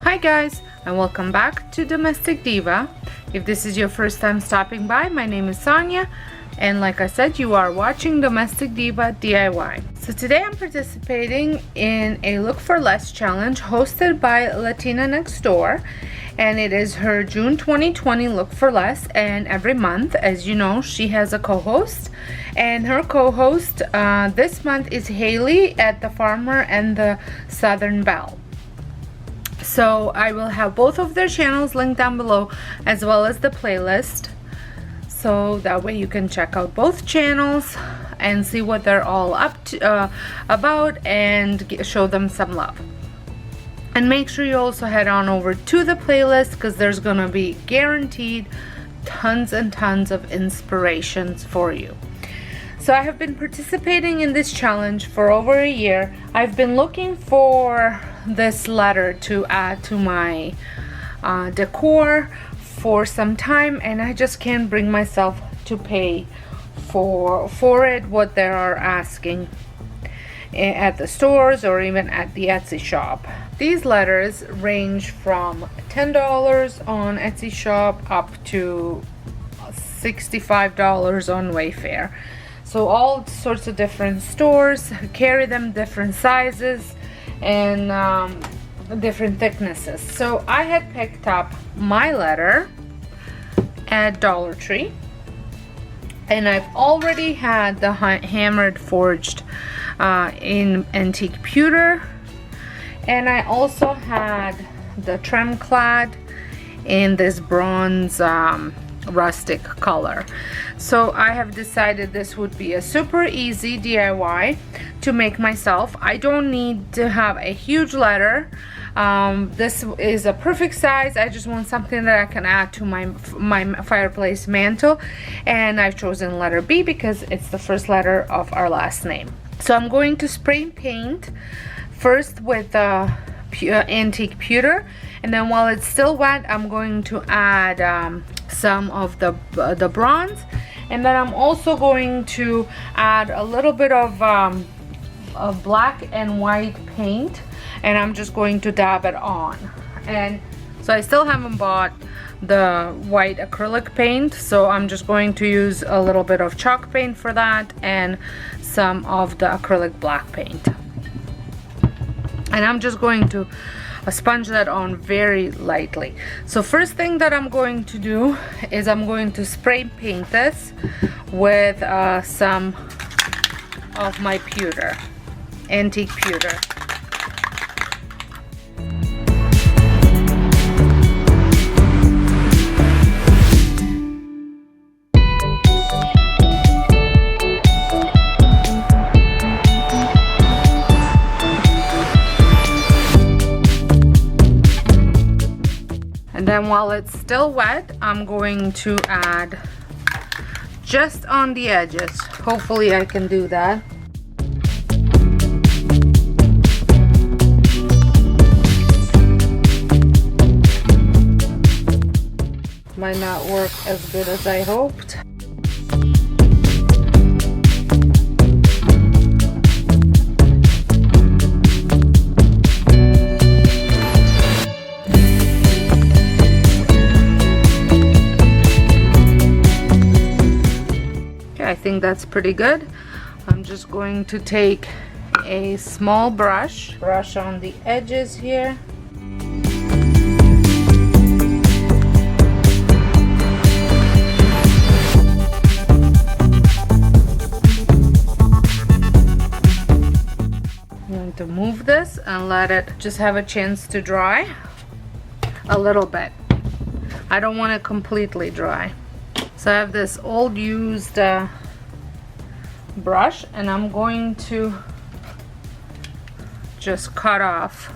Hi guys, and welcome back to Domestic Diva. If this is your first time stopping by, my name is Sonia, and like I said, you are watching Domestic Diva DIY. So today I'm participating in a Look for Less challenge hosted by Latina Next Door, and it is her June 2020 Look for Less, and every month, as you know, she has a co-host, and her co-host this month is Haley at the Farmer and the Southern Belle. So I will have both of their channels linked down below, as well as the playlist, so that way you can check out both channels and see what they're all up to about, and show them some love. And make sure you also head on over to the playlist, because there's gonna be guaranteed tons and tons of inspirations for you. So I have been participating in this challenge for over a year. I've been looking for this letter to add to my decor for some time, and I just can't bring myself to pay for it what they are asking at the stores or even at the Etsy shop. These letters range from $10 on Etsy shop up to $65 on Wayfair. So all sorts of different stores carry them, different sizes and different thicknesses. So I had picked up my letter at Dollar Tree, and I've already had the hammered forged in antique pewter, and I also had the trim clad in this bronze rustic color. So I have decided this would be a super easy DIY to make myself. I don't need to have a huge letter. This is a perfect size. I just want something that I can add to my fireplace mantle, and I've chosen letter B because it's the first letter of our last name. So I'm going to spray paint first with antique pewter, and then while it's still wet, I'm going to add some of the bronze, and then I'm also going to add a little bit of black and white paint, and I'm just going to dab it on. And so I still haven't bought the white acrylic paint, so I'm just going to use a little bit of chalk paint for that and some of the acrylic black paint. And I'm just going to sponge that on very lightly. So first thing that I'm going to do is I'm going to spray paint this with some of my pewter, antique pewter. And then while it's still wet, I'm going to add just on the edges. Hopefully I can do that. Might not work as good as I hoped. I think that's pretty good. I'm just going to take a small brush on the edges here. I'm going to move this and let it just have a chance to dry a little bit. I don't want it completely dry. So I have this old used brush, and I'm going to just cut off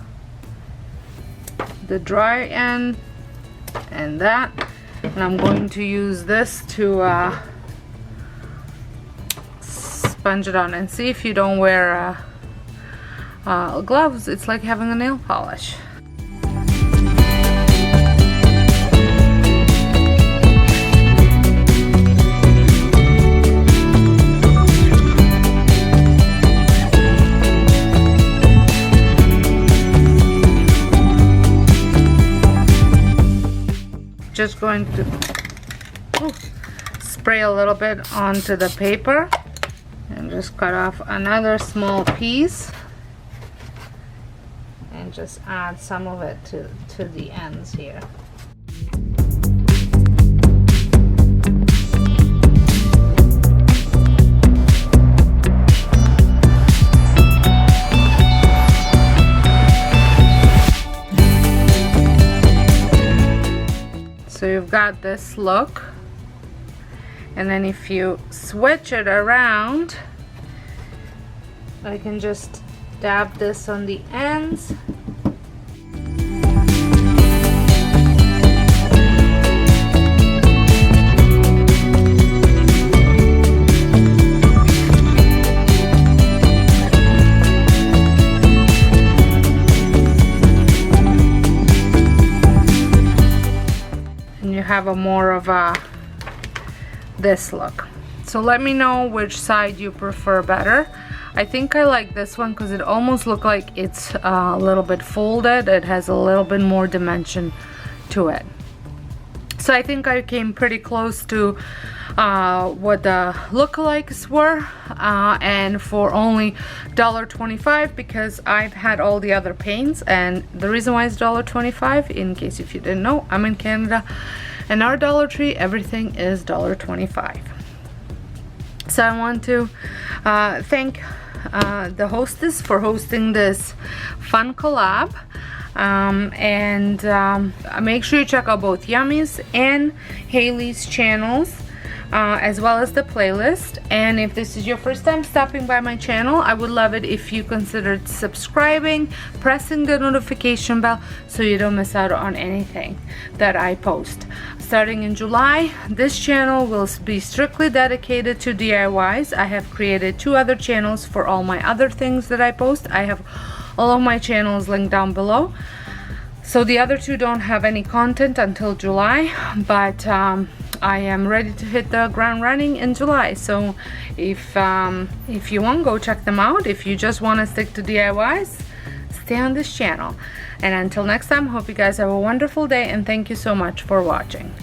the dry end and that, and I'm going to use this to sponge it on. And see, if you don't wear gloves, it's like having a nail polish. just going to spray a little bit onto the paper and just cut off another small piece and just add some of it to the ends here. So you've got this look, and then if you switch it around, I can just dab this on the ends. Have a more of a this look. So let me know which side you prefer better. I think I like this one because it almost looks like it's a little bit folded. It has a little bit more dimension to it. So I think I came pretty close to what the lookalikes were, and for only $1.25, because I've had all the other paints. And the reason why it's $1.25, in case if you didn't know, I'm in Canada, and our Dollar Tree, everything is $1.25. So I want to thank the hostess for hosting this fun collab. Make sure you check out both Yummy's and Haley's channels, as well as the playlist. And if this is your first time stopping by my channel, I would love it if you considered subscribing, pressing the notification bell so you don't miss out on anything that I post. Starting in July, this channel will be strictly dedicated to DIYs. I have created 2 other channels for all my other things that I post. I have all of my channels linked down below. So the other 2 don't have any content until July, but I am ready to hit the ground running in July. So if you want, go check them out. If you just want to stick to DIYs, stay on this channel. And until next time, hope you guys have a wonderful day, and thank you so much for watching.